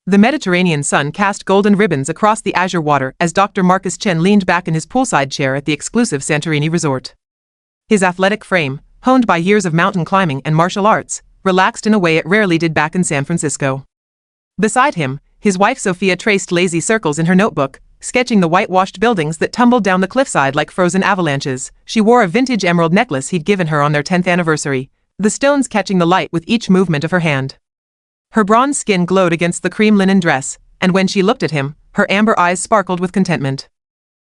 The Mediterranean sun cast golden ribbons across the azure water as Dr. Marcus Chen leaned back in his poolside chair at the exclusive Santorini resort. His athletic frame, honed by years of mountain climbing and martial arts, relaxed in a way it rarely did back in San Francisco. Beside him, his wife Sophia traced lazy circles in her notebook, sketching the whitewashed buildings that tumbled down the cliffside like frozen avalanches. She wore a vintage emerald necklace he'd given her on their 10th anniversary, the stones catching the light with each movement of her hand. Her bronze skin glowed against the cream linen dress, and when she looked at him, her amber eyes sparkled with contentment.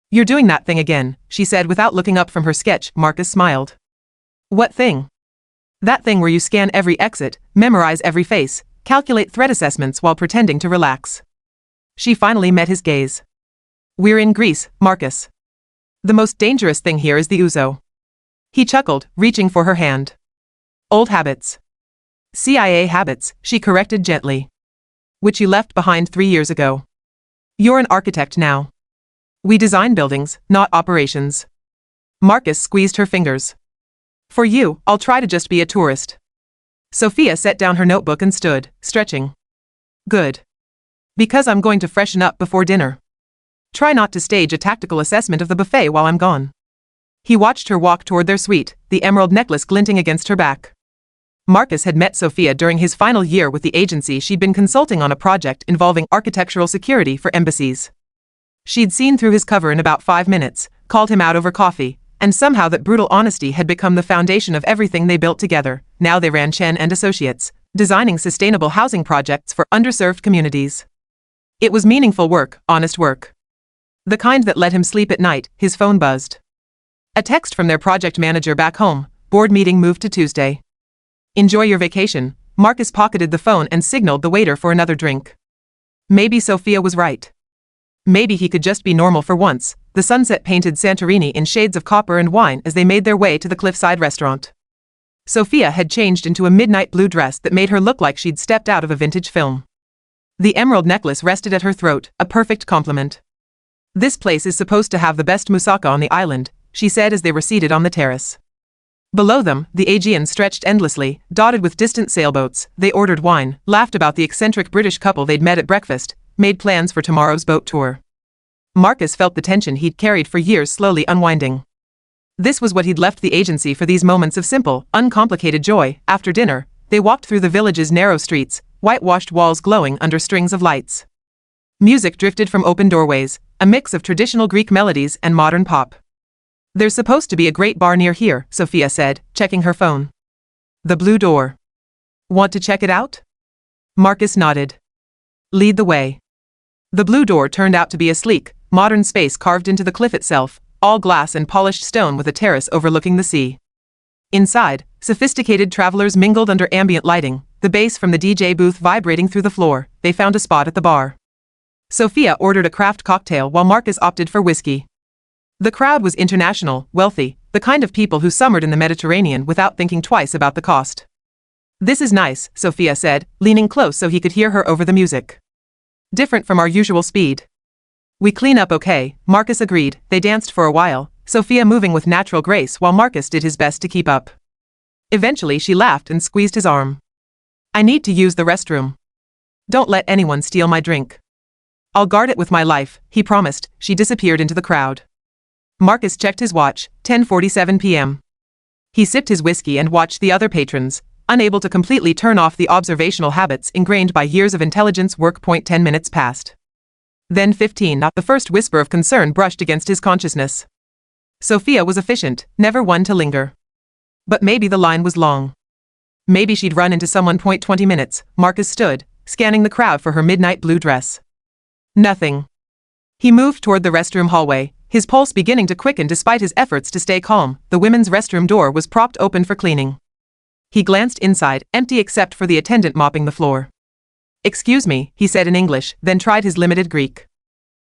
"You're doing that thing again," she said without looking up from her sketch. Marcus smiled. "What thing?" "That thing where you scan every exit, memorize every face, calculate threat assessments while pretending to relax." She finally met his gaze. "We're in Greece, Marcus. The most dangerous thing here is the ouzo." He chuckled, reaching for her hand. "Old habits." "CIA habits," she corrected gently. "Which you left behind 3 years ago. You're an architect now. We design buildings, not operations." Marcus squeezed her fingers. "For you, I'll try to just be a tourist." Sophia set down her notebook and stood, stretching. "Good. Because I'm going to freshen up before dinner. Try not to stage a tactical assessment of the buffet while I'm gone." He watched her walk toward their suite, the emerald necklace glinting against her back. Marcus had met Sophia during his final year with the agency. She'd been consulting on a project involving architectural security for embassies. She'd seen through his cover in about 5 minutes, called him out over coffee, and somehow that brutal honesty had become the foundation of everything they built together. Now they ran Chen and Associates, designing sustainable housing projects for underserved communities. It was meaningful work, honest work. The kind that let him sleep at night. His phone buzzed. A text from their project manager back home. "Board meeting moved to Tuesday. Enjoy your vacation." Marcus pocketed the phone and signaled the waiter for another drink. Maybe Sophia was right. Maybe he could just be normal for once. The sunset painted Santorini in shades of copper and wine as they made their way to the cliffside restaurant. Sophia had changed into a midnight blue dress that made her look like she'd stepped out of a vintage film. The emerald necklace rested at her throat, a perfect compliment. "This place is supposed to have the best moussaka on the island," she said as they were seated on the terrace. Below them, the Aegean stretched endlessly, dotted with distant sailboats. They ordered wine, laughed about the eccentric British couple they'd met at breakfast, made plans for tomorrow's boat tour. Marcus felt the tension he'd carried for years slowly unwinding. This was what he'd left the agency for, these moments of simple, uncomplicated joy. After dinner, they walked through the village's narrow streets, whitewashed walls glowing under strings of lights. Music drifted from open doorways, a mix of traditional Greek melodies and modern pop. "There's supposed to be a great bar near here," Sophia said, checking her phone. "The Blue Door. Want to check it out?" Marcus nodded. "Lead the way." The Blue Door turned out to be a sleek, modern space carved into the cliff itself, all glass and polished stone with a terrace overlooking the sea. Inside, sophisticated travelers mingled under ambient lighting, the bass from the DJ booth vibrating through the floor. They found a spot at the bar. Sophia ordered a craft cocktail while Marcus opted for whiskey. The crowd was international, wealthy, the kind of people who summered in the Mediterranean without thinking twice about the cost. "This is nice," Sophia said, leaning close so he could hear her over the music. "Different from our usual speed." "We clean up okay," Marcus agreed. They danced for a while, Sophia moving with natural grace while Marcus did his best to keep up. Eventually she laughed and squeezed his arm. "I need to use the restroom. Don't let anyone steal my drink." "I'll guard it with my life," he promised. She disappeared into the crowd. Marcus checked his watch, 10:47 p.m. He sipped his whiskey and watched the other patrons, unable to completely turn off the observational habits ingrained by years of intelligence work. 10 minutes passed. Then 15. The first whisper of concern brushed against his consciousness. Sophia was efficient, never one to linger. But maybe the line was long. Maybe she'd run into someone. 20 minutes, Marcus stood, scanning the crowd for her midnight blue dress. Nothing. He moved toward the restroom hallway, his pulse beginning to quicken despite his efforts to stay calm. The women's restroom door was propped open for cleaning. He glanced inside, empty except for the attendant mopping the floor. "Excuse me," he said in English, then tried his limited Greek.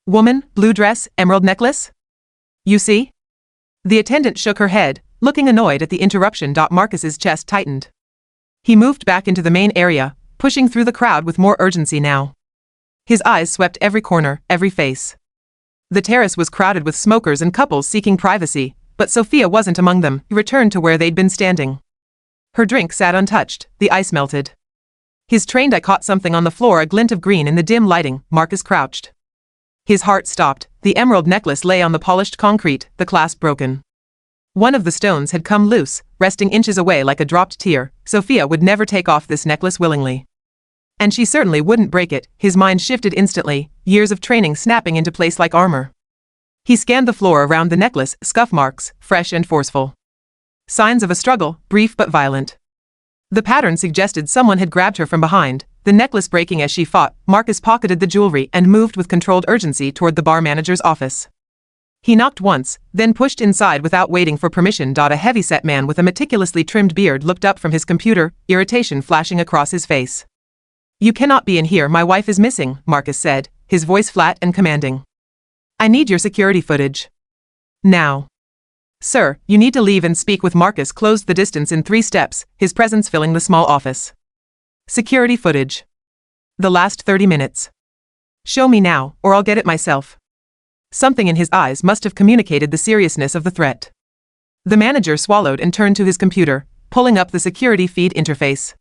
"Woman, blue dress, emerald necklace? You see?" The attendant shook her head, looking annoyed at the interruption. Marcus's chest tightened. He moved back into the main area, pushing through the crowd with more urgency now. His eyes swept every corner, every face. The terrace was crowded with smokers and couples seeking privacy, but Sophia wasn't among them. He returned to where they'd been standing. Her drink sat untouched, the ice melted. His trained eye caught something on the floor, a glint of green in the dim lighting. Marcus crouched. His heart stopped. The emerald necklace lay on the polished concrete, the clasp broken. One of the stones had come loose, resting inches away like a dropped tear. Sophia would never take off this necklace willingly. And she certainly wouldn't break it. His mind shifted instantly, years of training snapping into place like armor. He scanned the floor around the necklace, scuff marks, fresh and forceful. Signs of a struggle, brief but violent. The pattern suggested someone had grabbed her from behind, the necklace breaking as she fought. Marcus pocketed the jewelry and moved with controlled urgency toward the bar manager's office. He knocked once, then pushed inside without waiting for permission. A heavy-set man with a meticulously trimmed beard looked up from his computer, irritation flashing across his face. "You cannot be in here, my wife is missing," Marcus said, his voice flat and commanding. "I need your security footage. Now." "Sir, you need to leave and speak with." Marcus closed the distance in 3 steps, his presence filling the small office. "Security footage. The last 30 minutes. Show me now, or I'll get it myself." Something in his eyes must have communicated the seriousness of the threat. The manager swallowed and turned to his computer, pulling up the security feed interface.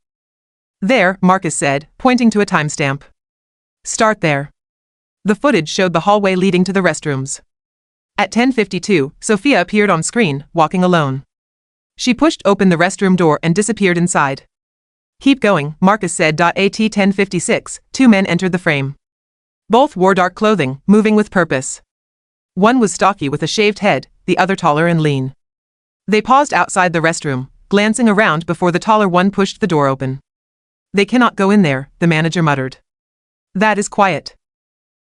"There," Marcus said, pointing to a timestamp. "Start there." The footage showed the hallway leading to the restrooms. At 10:52, Sophia appeared on screen, walking alone. She pushed open the restroom door and disappeared inside. "Keep going," Marcus said. At 10:56, 2 men entered the frame. Both wore dark clothing, moving with purpose. One was stocky with a shaved head, the other taller and lean. They paused outside the restroom, glancing around before the taller one pushed the door open. "They cannot go in there," the manager muttered. "That is quiet."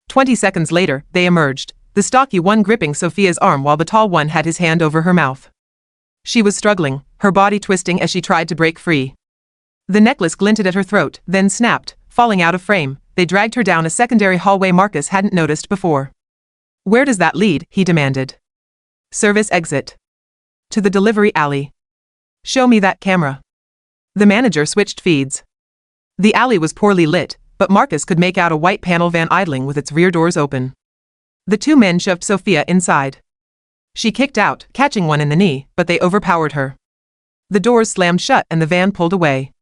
20 seconds later, they emerged, the stocky one gripping Sophia's arm while the tall one had his hand over her mouth. She was struggling, her body twisting as she tried to break free. The necklace glinted at her throat, then snapped, falling out of frame. They dragged her down a secondary hallway Marcus hadn't noticed before. "Where does that lead?" he demanded. "Service exit. To the delivery alley." "Show me that camera." The manager switched feeds. The alley was poorly lit, but Marcus could make out a white panel van idling with its rear doors open. The 2 men shoved Sophia inside. She kicked out, catching one in the knee, but they overpowered her. The doors slammed shut and the van pulled away.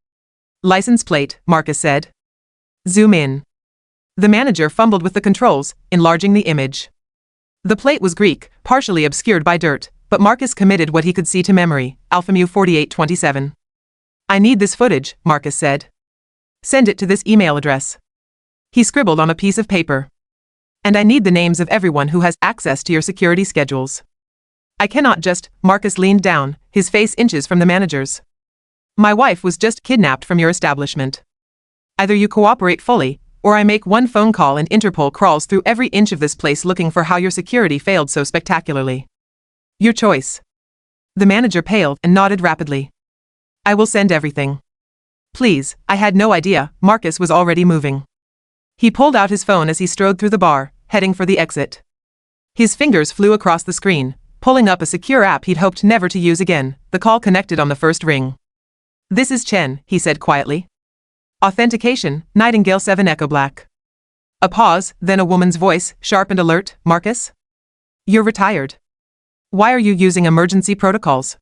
"License plate," Marcus said. "Zoom in." The manager fumbled with the controls, enlarging the image. The plate was Greek, partially obscured by dirt, but Marcus committed what he could see to memory. Alphamu 4827. "I need this footage," Marcus said. "Send it to this email address." He scribbled on a piece of paper. "And I need the names of everyone who has access to your security schedules. I cannot just..." Marcus leaned down, his face inches from the manager's. "My wife was just kidnapped from your establishment. Either you cooperate fully, or I make one phone call and Interpol crawls through every inch of this place looking for how your security failed so spectacularly. Your choice." The manager paled and nodded rapidly. "I will send everything." "Please, I had no idea." Marcus was already moving. He pulled out his phone as he strode through the bar, heading for the exit. His fingers flew across the screen, pulling up a secure app he'd hoped never to use again. The call connected on the first ring. "This is Chen," he said quietly. "Authentication, Nightingale 7 Echo Black." A pause, then a woman's voice, sharp and alert. "Marcus? You're retired. Why are you using emergency protocols?"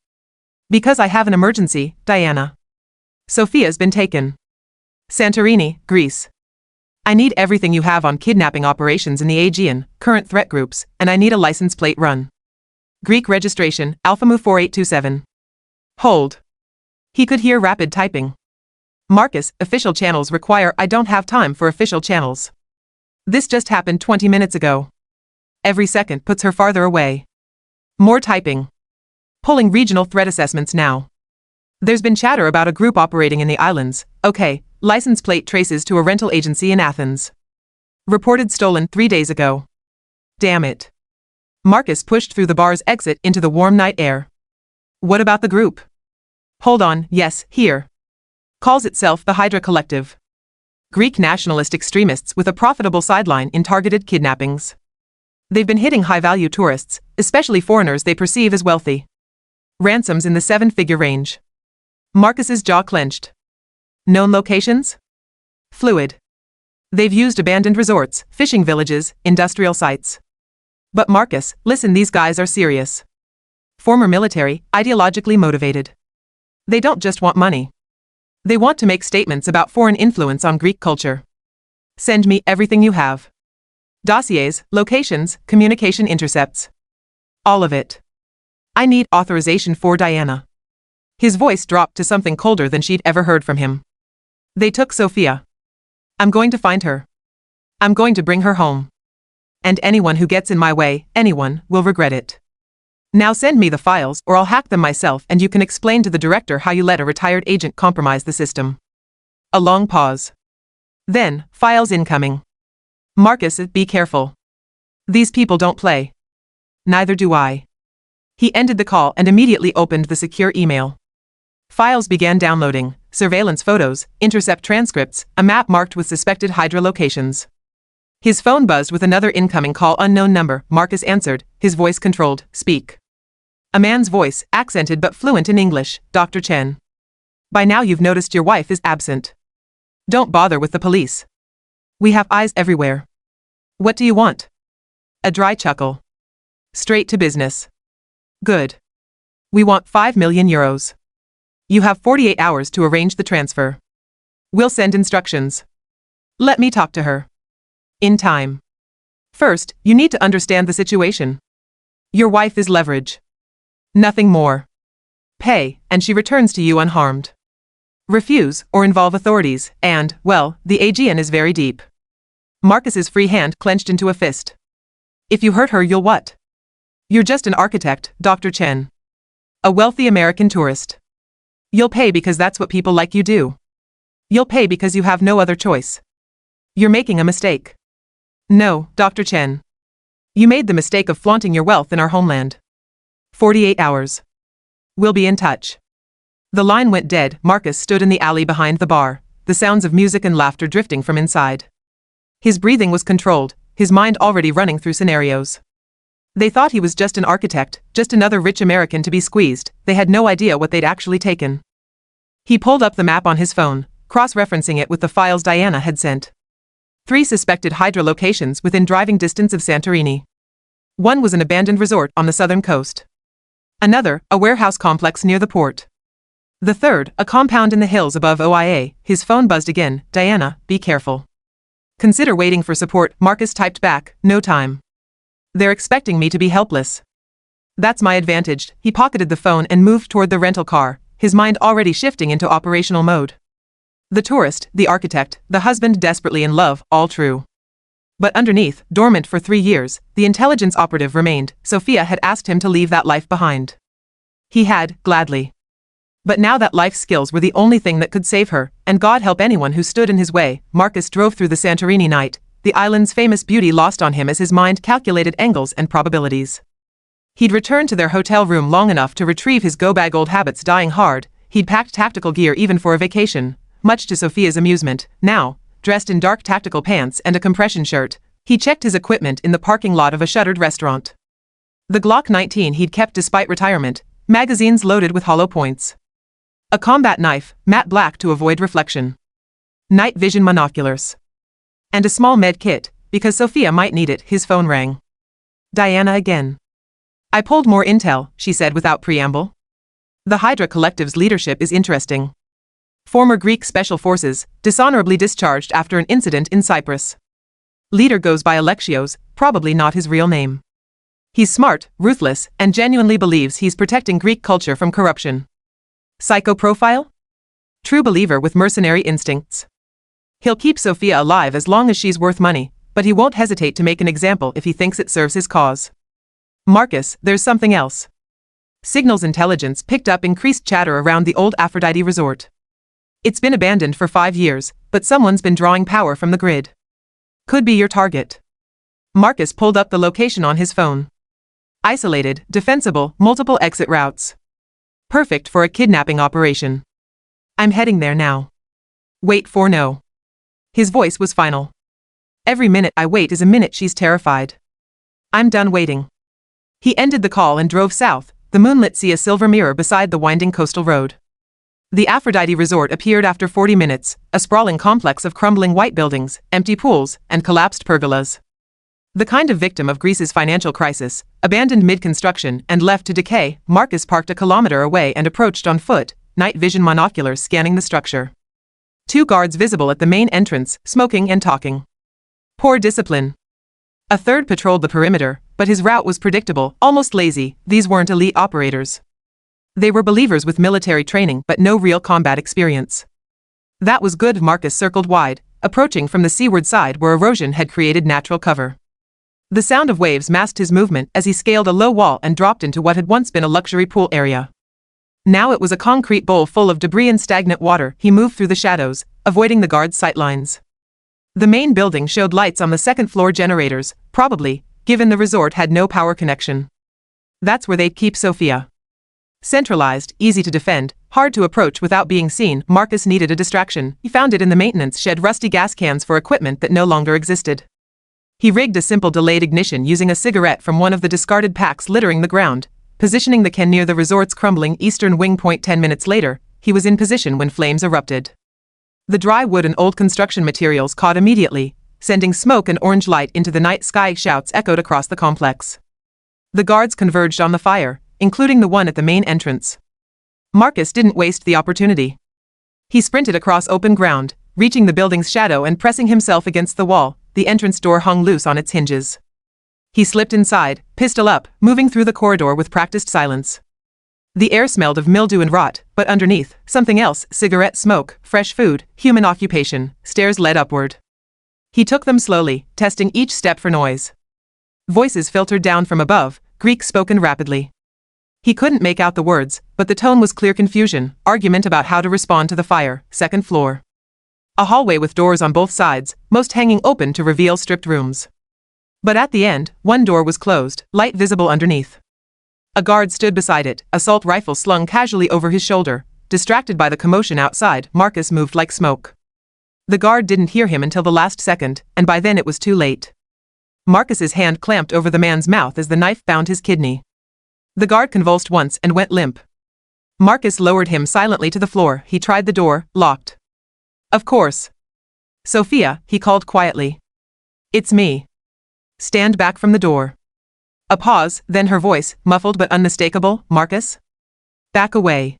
"Because I have an emergency, Diana. Sophia's been taken. Santorini, Greece. I need everything you have on kidnapping operations in the Aegean, current threat groups, and I need a license plate run. Greek registration, Alphamu 4827. Hold." He could hear rapid typing. "Marcus, official channels require..." "I don't have time for official channels. This just happened 20 minutes ago." Every second puts her farther away. More typing. "Pulling regional threat assessments now. There's been chatter about a group operating in the islands. Okay, license plate traces to a rental agency in Athens. Reported stolen 3 days ago. Damn it." Marcus pushed through the bar's exit into the warm night air. "What about the group?" "Hold on, yes, here. Calls itself the Hydra Collective. Greek nationalist extremists with a profitable sideline in targeted kidnappings. They've been hitting high-value tourists, especially foreigners they perceive as wealthy. Ransoms in the 7-figure range." Marcus's jaw clenched. "Known locations?" "Fluid. They've used abandoned resorts, fishing villages, industrial sites." "But Marcus, listen, these guys are serious. Former military, ideologically motivated. They don't just want money. They want to make statements about foreign influence on Greek culture. Send me everything you have. Dossiers, locations, communication intercepts. All of it. I need authorization for Diana. His voice dropped to something colder than she'd ever heard from him. They took Sophia. I'm going to find her. I'm going to bring her home. And anyone who gets in my way, anyone, will regret it. Now send me the files or I'll hack them myself and you can explain to the director how you let a retired agent compromise the system. A long pause. Then, files incoming. Marcus, be careful. These people don't play. Neither do I. He ended the call and immediately opened the secure email. Files began downloading: surveillance photos, intercept transcripts, a map marked with suspected Hydra locations. His phone buzzed with another incoming call. Unknown number. Marcus answered, his voice controlled. Speak. A man's voice, accented but fluent in English. Dr. Chen. By now you've noticed your wife is absent. Don't bother with the police. We have eyes everywhere. What do you want? A dry chuckle. Straight to business. Good. We want 5 million euros. You have 48 hours to arrange the transfer. We'll send instructions. Let me talk to her. In time. First, you need to understand the situation. Your wife is leverage. Nothing more. Pay, and she returns to you unharmed. Refuse, or involve authorities, and, well, the Aegean is very deep. Marcus's free hand clenched into a fist. If you hurt her, you'll what? You're just an architect, Dr. Chen. A wealthy American tourist. You'll pay because that's what people like you do. You'll pay because you have no other choice. You're making a mistake. No, Dr. Chen. You made the mistake of flaunting your wealth in our homeland. 48 hours. We'll be in touch. The line went dead. Marcus stood in the alley behind the bar, the sounds of music and laughter drifting from inside. His breathing was controlled, his mind already running through scenarios. They thought he was just an architect, just another rich American to be squeezed. They had no idea what they'd actually taken. He pulled up the map on his phone, cross-referencing it with the files Diana had sent. 3 suspected Hydra locations within driving distance of Santorini. One was an abandoned resort on the southern coast. Another, a warehouse complex near the port. The third, a compound in the hills above OIA. His phone buzzed again. Diana, be careful. Consider waiting for support. Marcus typed back, no time. They're expecting me to be helpless. That's my advantage. He pocketed the phone and moved toward the rental car, his mind already shifting into operational mode. The tourist, the architect, the husband desperately in love, all true. But underneath, dormant for 3 years, the intelligence operative remained. Sophia had asked him to leave that life behind. He had, gladly. But now that life skills were the only thing that could save her, and God help anyone who stood in his way. Marcus drove through the Santorini night, the island's famous beauty lost on him as his mind calculated angles and probabilities. He'd returned to their hotel room long enough to retrieve his go-bag old habits dying hard. He'd packed tactical gear even for a vacation, much to Sophia's amusement. Now, dressed in dark tactical pants and a compression shirt, he checked his equipment in the parking lot of a shuttered restaurant. The Glock 19 he'd kept despite retirement, magazines loaded with hollow points. A combat knife, matte black to avoid reflection. Night vision monoculars. And a small med kit, because Sophia might need it. His phone rang. Diana again. I pulled more intel, she said without preamble. The Hydra Collective's leadership is interesting. Former Greek Special Forces, dishonorably discharged after an incident in Cyprus. Leader goes by Alexios, probably not his real name. He's smart, ruthless, and genuinely believes he's protecting Greek culture from corruption. Psycho profile? True believer with mercenary instincts. He'll keep Sophia alive as long as she's worth money, but he won't hesitate to make an example if he thinks it serves his cause. Marcus, there's something else. Signals intelligence picked up increased chatter around the old Aphrodite resort. It's been abandoned for 5 years, but someone's been drawing power from the grid. Could be your target. Marcus pulled up the location on his phone. Isolated, defensible, multiple exit routes. Perfect for a kidnapping operation. I'm heading there now. Wait for no. His voice was final. Every minute I wait is a minute she's terrified. I'm done waiting. He ended the call and drove south, the moonlit sea a silver mirror beside the winding coastal road. The Aphrodite resort appeared after 40 minutes, a sprawling complex of crumbling white buildings, empty pools, and collapsed pergolas. The kind of victim of Greece's financial crisis, abandoned mid-construction and left to decay. Marcus parked a kilometer away and approached on foot, night vision monoculars scanning the structure. 2 guards visible at the main entrance, smoking and talking. Poor discipline. A third patrolled the perimeter, but his route was predictable, almost lazy. These weren't elite operators. They were believers with military training but no real combat experience. That was good. Marcus circled wide, approaching from the seaward side where erosion had created natural cover. The sound of waves masked his movement as he scaled a low wall and dropped into what had once been a luxury pool area. Now it was a concrete bowl full of debris and stagnant water. He moved through the shadows, avoiding the guards' sightlines. The main building showed lights on the second-floor generators, probably, given the resort had no power connection. That's where they'd keep Sophia. Centralized, easy to defend, hard to approach without being seen. Marcus needed a distraction. He found it in the maintenance shed, rusty gas cans for equipment that no longer existed. He rigged a simple delayed ignition using a cigarette from one of the discarded packs littering the ground, positioning the can near the resort's crumbling eastern wing point. 10 minutes later, he was in position when flames erupted. The dry wood and old construction materials caught immediately, sending smoke and orange light into the night sky. Shouts echoed across the complex. The guards converged on the fire, including the one at the main entrance. Marcus didn't waste the opportunity. He sprinted across open ground, reaching the building's shadow and pressing himself against the wall. The entrance door hung loose on its hinges. He slipped inside, pistol up, moving through the corridor with practiced silence. The air smelled of mildew and rot, but underneath, something else: cigarette smoke, fresh food, human occupation. Stairs led upward. He took them slowly, testing each step for noise. Voices filtered down from above, Greek spoken rapidly. He couldn't make out the words, but the tone was clear: confusion, argument about how to respond to the fire. Second floor. A hallway with doors on both sides, most hanging open to reveal stripped rooms. But at the end, one door was closed, light visible underneath. A guard stood beside it, assault rifle slung casually over his shoulder. Distracted by the commotion outside, Marcus moved like smoke. The guard didn't hear him until the last second, and by then it was too late. Marcus's hand clamped over the man's mouth as the knife found his kidney. The guard convulsed once and went limp. Marcus lowered him silently to the floor. He tried the door, locked. Of course. Sophia, he called quietly. It's me. Stand back from the door. A pause, then her voice, muffled but unmistakable. Marcus? Back away.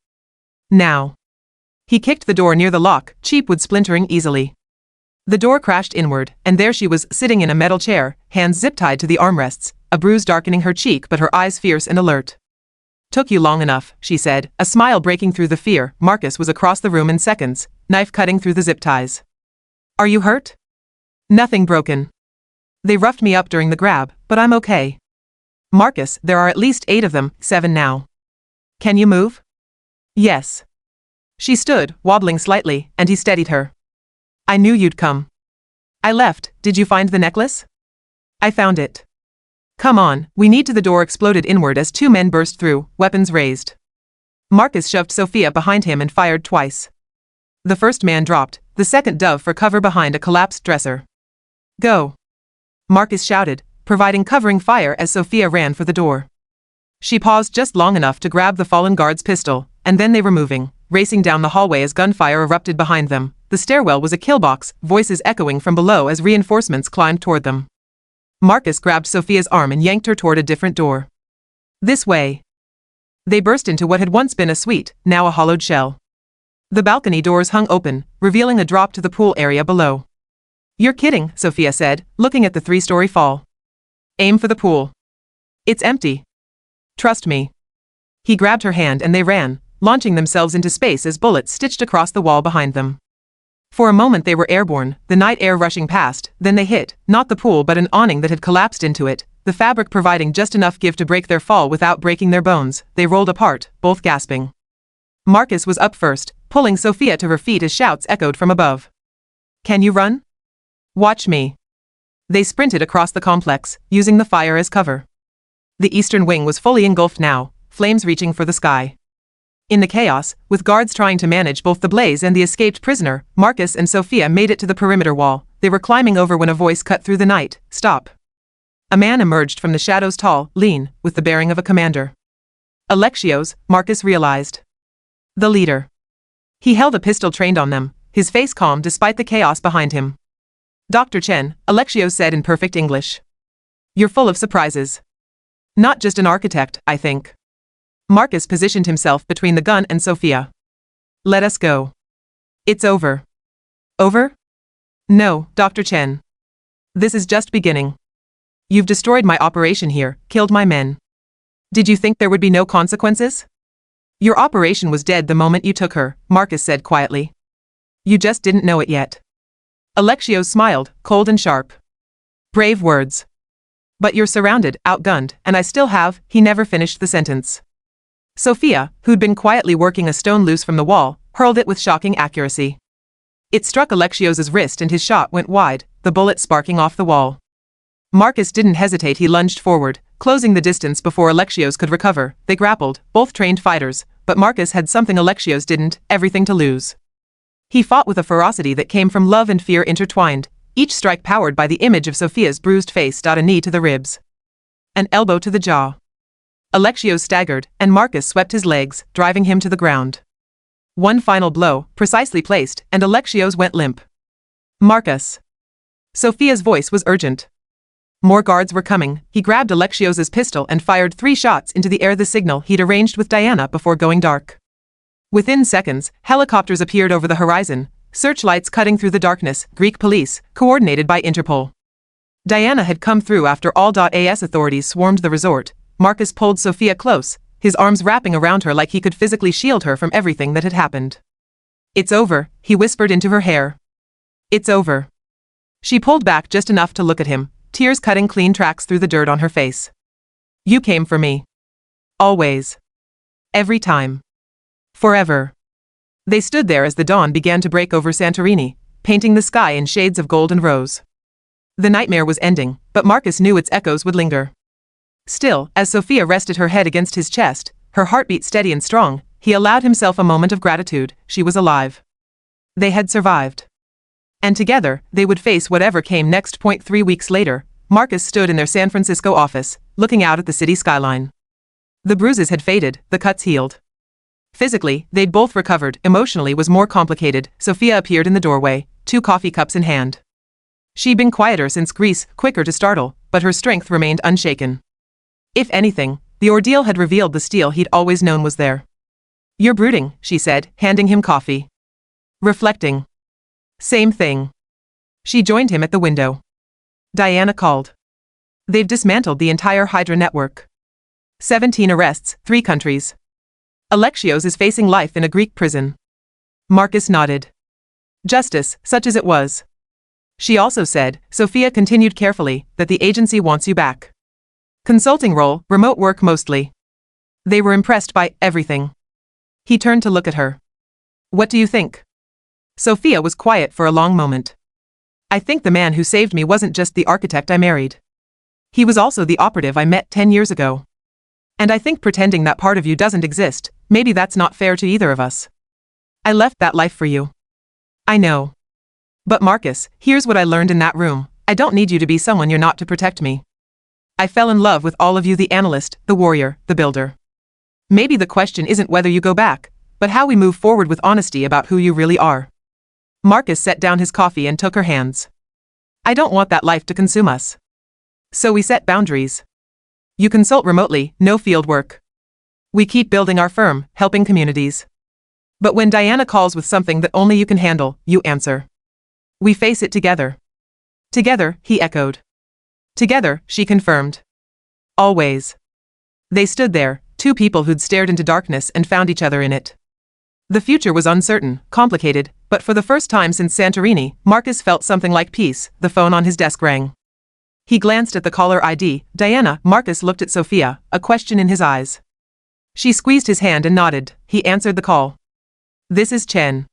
Now. He kicked the door near the lock, cheap wood splintering easily. The door crashed inward, and there she was, sitting in a metal chair, hands zip-tied to the armrests, a bruise darkening her cheek but her eyes fierce and alert. Took you long enough, she said, a smile breaking through the fear. Marcus was across the room in seconds, knife cutting through the zip ties. Are you hurt? Nothing broken. They roughed me up during the grab, but I'm okay. Marcus, there are at least 8 of them, 7 now. Can you move? Yes. She stood, wobbling slightly, and he steadied her. I knew you'd come. I left. Did you find the necklace? I found it. Come on, we need to. The door exploded inward as 2 men burst through, weapons raised. Marcus shoved Sophia behind him and fired twice. The first man dropped, the second dove for cover behind a collapsed dresser. Go. Marcus shouted, providing covering fire as Sophia ran for the door. She paused just long enough to grab the fallen guard's pistol, and then they were moving, racing down the hallway as gunfire erupted behind them. The stairwell was a kill box, voices echoing from below as reinforcements climbed toward them. Marcus grabbed Sophia's arm and yanked her toward a different door. This way. They burst into what had once been a suite, now a hollowed shell. The balcony doors hung open, revealing a drop to the pool area below. You're kidding, Sophia said, looking at the 3-story fall. Aim for the pool. It's empty. Trust me. He grabbed her hand and they ran, launching themselves into space as bullets stitched across the wall behind them. For a moment they were airborne, the night air rushing past, then they hit, not the pool but an awning that had collapsed into it, the fabric providing just enough give to break their fall without breaking their bones. They rolled apart, both gasping. Marcus was up first, pulling Sophia to her feet as shouts echoed from above. Can you run? Watch me. They sprinted across the complex, using the fire as cover. The eastern wing was fully engulfed now, flames reaching for the sky. In the chaos, with guards trying to manage both the blaze and the escaped prisoner, Marcus and Sophia made it to the perimeter wall. They were climbing over when a voice cut through the night. Stop. A man emerged from the shadows, tall, lean, with the bearing of a commander. Alexios, Marcus realized. The leader. He held a pistol trained on them, his face calm despite the chaos behind him. Dr. Chen, Alexios said in perfect English. You're full of surprises. Not just an architect, I think. Marcus positioned himself between the gun and Sophia. Let us go. It's over. Over? No, Dr. Chen. This is just beginning. You've destroyed my operation here, killed my men. Did you think there would be no consequences? Your operation was dead the moment you took her, Marcus said quietly. You just didn't know it yet. Alexios smiled, cold and sharp. Brave words. But you're surrounded, outgunned, and I still have, he never finished the sentence. Sophia, who'd been quietly working a stone loose from the wall, hurled it with shocking accuracy. It struck Alexios's wrist and his shot went wide, the bullet sparking off the wall. Marcus didn't hesitate, he lunged forward, closing the distance before Alexios could recover. They grappled, both trained fighters, but Marcus had something Alexios didn't, everything to lose. He fought with a ferocity that came from love and fear intertwined, each strike powered by the image of Sophia's bruised face. A knee to the ribs. An elbow to the jaw. Alexios staggered, and Marcus swept his legs, driving him to the ground. One final blow, precisely placed, and Alexios went limp. Marcus. Sophia's voice was urgent. More guards were coming. He grabbed Alexios's pistol and fired 3 shots into the air, the signal he'd arranged with Diana before going dark. Within seconds, helicopters appeared over the horizon, searchlights cutting through the darkness, Greek police, coordinated by Interpol. Diana had come through after all. As authorities swarmed the resort, Marcus pulled Sophia close, his arms wrapping around her like he could physically shield her from everything that had happened. It's over, he whispered into her hair. It's over. She pulled back just enough to look at him, tears cutting clean tracks through the dirt on her face. You came for me. Always. Every time. Forever. They stood there as the dawn began to break over Santorini, painting the sky in shades of gold and rose. The nightmare was ending, but Marcus knew its echoes would linger. Still, as Sophia rested her head against his chest, her heartbeat steady and strong, he allowed himself a moment of gratitude. She was alive. They had survived. And together, they would face whatever came next. 3 weeks later, Marcus stood in their San Francisco office, looking out at the city skyline. The bruises had faded, the cuts healed. Physically, they'd both recovered. Emotionally was more complicated. Sophia appeared in the doorway, 2 coffee cups in hand. She'd been quieter since Greece, quicker to startle, but her strength remained unshaken. If anything, the ordeal had revealed the steel he'd always known was there. You're brooding, she said, handing him coffee. Reflecting. Same thing. She joined him at the window. Diana called. They've dismantled the entire Hydra network. 17 arrests, 3 countries. Alexios is facing life in a Greek prison. Marcus nodded. Justice, such as it was. She also said, Sophia continued carefully, that the agency wants you back. Consulting role, remote work mostly. They were impressed by everything. He turned to look at her. What do you think? Sophia was quiet for a long moment. I think the man who saved me wasn't just the architect I married. He was also the operative I met 10 years ago. And I think pretending that part of you doesn't exist, maybe that's not fair to either of us. I left that life for you. I know. But Marcus, here's what I learned in that room. I don't need you to be someone you're not to protect me. I fell in love with all of you, the analyst, the warrior, the builder. Maybe the question isn't whether you go back, but how we move forward with honesty about who you really are. Marcus set down his coffee and took her hands. I don't want that life to consume us. So we set boundaries. You consult remotely, no field work. We keep building our firm, helping communities. But when Diana calls with something that only you can handle, you answer. We face it together. Together, he echoed. Together, she confirmed. Always. They stood there, 2 people who'd stared into darkness and found each other in it. The future was uncertain, complicated, but for the first time since Santorini, Marcus felt something like peace. The phone on his desk rang. He glanced at the caller ID, Diana. Marcus looked at Sophia, a question in his eyes. She squeezed his hand and nodded. He answered the call. This is Chen.